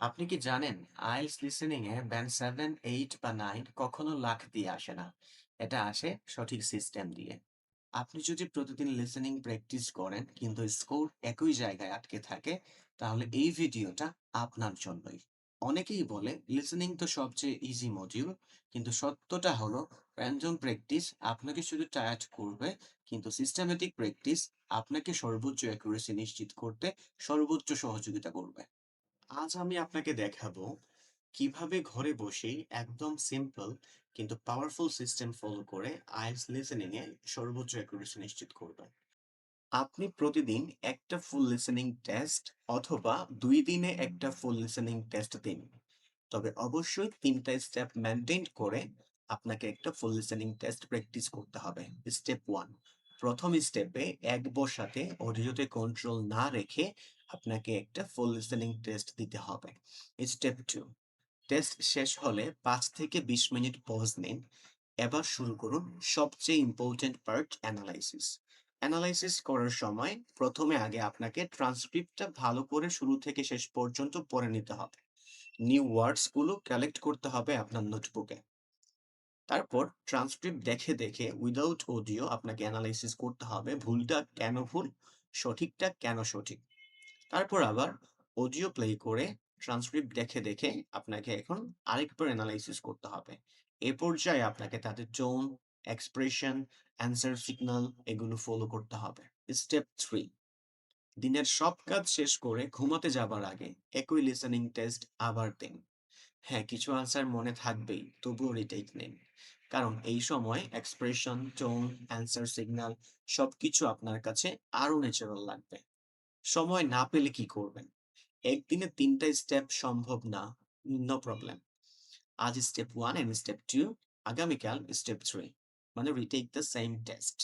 আপনি কি জানেন আইএলটিএস লিসেনিং এ ব্যান্ড 7, 8 বা 9 কখনো লাখ দিয়ে আসে না। এটা আসে সঠিক সিস্টেম দিয়ে। আপনি যদি প্রতিদিন লিসেনিং প্র্যাকটিস করেন কিন্তু স্কোর একই জায়গায় আটকে থাকে, তাহলে এই ভিডিওটা আপনার জন্যই। অনেকেই বলে লিসেনিং তো সবচেয়ে ইজি মডিউল, কিন্তু সত্যটা হলো র্যান্ডম প্র্যাকটিস আপনাকে শুধু টায়ার্ড করবে, কিন্তু সিস্টেমেটিক প্র্যাকটিস আপনাকে সর্বোচ্চ অ্যাকুরেসি নিশ্চিত করতে সর্বোচ্চ সহযোগিতা করবে। আজ আমি আপনাকে দেখাবো কিভাবে ঘরে বসেই একদম সিম্পল কিন্তু পাওয়ারফুল সিস্টেম ফলো করে আইএলটিএস লিসেনিং এ সর্বোচ্চ অ্যাকুরেসি নিশ্চিত করবেন। আপনি প্রতিদিন একটা ফুল লিসেনিং টেস্ট অথবা 2 দিনে একটা ফুল লিসেনিং টেস্ট দিন। তবে অবশ্যই 3টা স্টেপ মেনটেন করে আপনাকে একটা ফুল লিসেনিং টেস্ট প্র্যাকটিস করতে হবে। স্টেপ 1, প্রথম স্টেপে এক বসাতে অডিওতে কন্ট্রোল না রেখে আপনাকে একটা ফুল লিসেনিং টেস্ট দিতে হবে। স্টেপ 2, টেস্ট শেষ হলে 5 থেকে 20 মিনিট পজ নিন। এবার শুরু করুন সবচেয়ে ইম্পর্টেন্ট পার্ট, অ্যানালাইসিস। অ্যানালাইসিস করার সময় প্রথমে আগে আপনাকে ট্রান্সক্রিপ্টটা ভালো করে শুরু থেকে শেষ পর্যন্ত পড়ে নিতে হবে। নিউ ওয়ার্ডস গুলো কালেক্ট করতে হবে আপনার নোটবুকে। তারপর ট্রান্সক্রিপ্ট দেখে দেখে উইদাউট অডিও আপনাকে অ্যানালাইসিস করতে হবে ভুলটা কেন ভুল, সঠিকটা কেন সঠিক। তারপর আবার অডিও প্লে করে ট্রান্সক্রিপ্ট দেখে দেখে আপনাকে এখন আরেকবার অ্যানালাইসিস করতে হবে। এ পর্যায়ে আপনাকে তাদের টোন, এক্সপ্রেশন, অ্যান্সার সিগন্যাল এগুলো ফলো করতে হবে। স্টেপ 3, দিনের সব কাজ শেষ করে ঘুমাতে যাবার আগে একই লিসেনিং টেস্ট আবার দিন। হ্যাঁ, কিছু আনসার মনে থাকবেই, তবুও রিটেক নিন। কারণ এই সময় এক্সপ্রেশন, টোন, অ্যান্সার সিগন্যাল সবকিছু আপনার কাছে আরো ন্যাচারাল লাগবে। সময় না পেলে কি করবেন? একদিনে ৩টা স্টেপ সম্ভব না, নো প্রবলেম। আজ স্টেপ 1 এন্ড স্টেপ 2, আগামীকাল স্টেপ 3, মানে রিটেক দ্য সেম টেস্ট।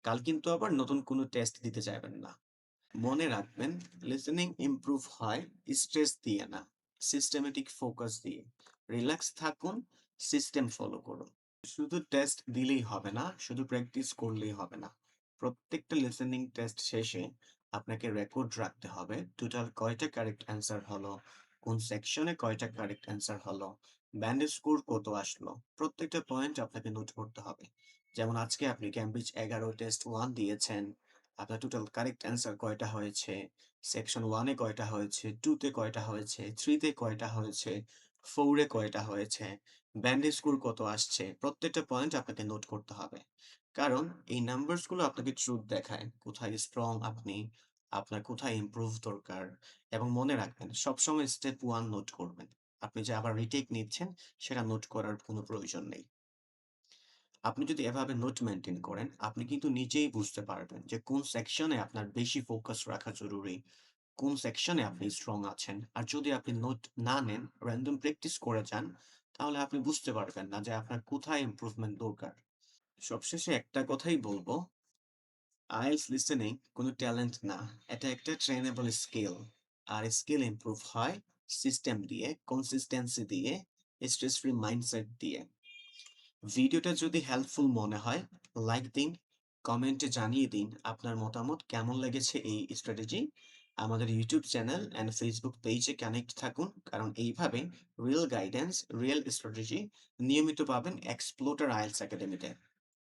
কাল কিন্তু আবার নতুন কোনো টেস্ট দিতে যাবেন না। মনে রাখবেন, লিসেনিং ইমপ্রুভ হয় স্ট্রেস দিয়ে না, সিস্টেমেটিক ফোকাস দিয়ে। রিল্যাক্স থাকুন, সিস্টেম ফলো করুন। শুধু টেস্ট দিলেই হবে না, শুধু প্র্যাকটিস করলেই হবে না। প্রত্যেকটা লিসেনিং টেস্ট শেষে আপনাকে রেকর্ড রাখতে হবে টোটাল কয়টা কারেক্ট অ্যান্সার হলো, কোন সেকশনে কয়টা কারেক্ট অ্যান্সার হলো, ব্যান্ড স্কোর কত আসলো। প্রত্যেকটা পয়েন্ট আপনাকে নোট করতে হবে। যেমন আজকে আপনি ক্যামব্রিজ 11 টেস্ট 1 দিয়েছেন, আপনার টোটাল কারেক্ট অ্যান্সার কয়টা হয়েছে, সেকশন 1 এ কয়টা হয়েছে, 2 তে কয়টা হয়েছে, 3 তে কয়টা হয়েছে, 4 এ কয়টা হয়েছে, ব্যান্ড স্কোর কত আসছে। প্রত্যেকটা পয়েন্ট আপনাকে নোট করতে হবে। কারণ এই নাম্বারস গুলো আপনাকে ট্রুথ দেখায়। কোথায় স্ট্রং আপনি, আপনার কোথায় ইমপ্রুভ দরকার। এবং মনে রাখবেন সবসময় স্টেপ 1 নোট করবেন। আপনি যে আবার রিটেক নিচ্ছেন সেটা নোট করার কোনো প্রয়োজন নেই। আপনি যদি এভাবে নোট মেইনটেইন করেন, আপনি কিন্তু নিজেই বুঝতে পারবেন যে কোন সেকশনে আপনার বেশি ফোকাস রাখা জরুরি, কোন সেকশনে আপনি স্ট্রং আছেন। আর যদি আপনি নোট না নেন, র‍্যান্ডম প্র্যাকটিস করে যান, তাহলে আপনি বুঝতে পারবেন না যে আপনার কোথায় ইমপ্রুভমেন্ট দরকার। সবশেষে একটা কথাই বলব, আইএলটিএস লিসেনিং কোনো ট্যালেন্ট না। এটা একটা ট্রেনেবল স্কিল। আর স্কিল ইমপ্রুভ হয় সিস্টেম দিয়ে, কনসিস্টেন্সি দিয়ে, স্ট্রেস ফ্রি মাইন্ডসেট দিয়ে। ভিডিওটা যদি হেল্পফুল মনে হয়, লাইক দিন, কমেন্টে জানিয়ে দিন আপনার মতামত, কেমন লেগেছে এই স্ট্র্যাটেজি। আমাদের ইউটিউব চ্যানেল অ্যান্ড ফেসবুক পেজে কানেক্ট থাকুন, কারণ এইভাবে রিয়েল গাইডেন্স, রিয়েল স্ট্র্যাটেজি নিয়মিত পাবেন এক্সপ্লোরার আইএলটিএস একাডেমিতে।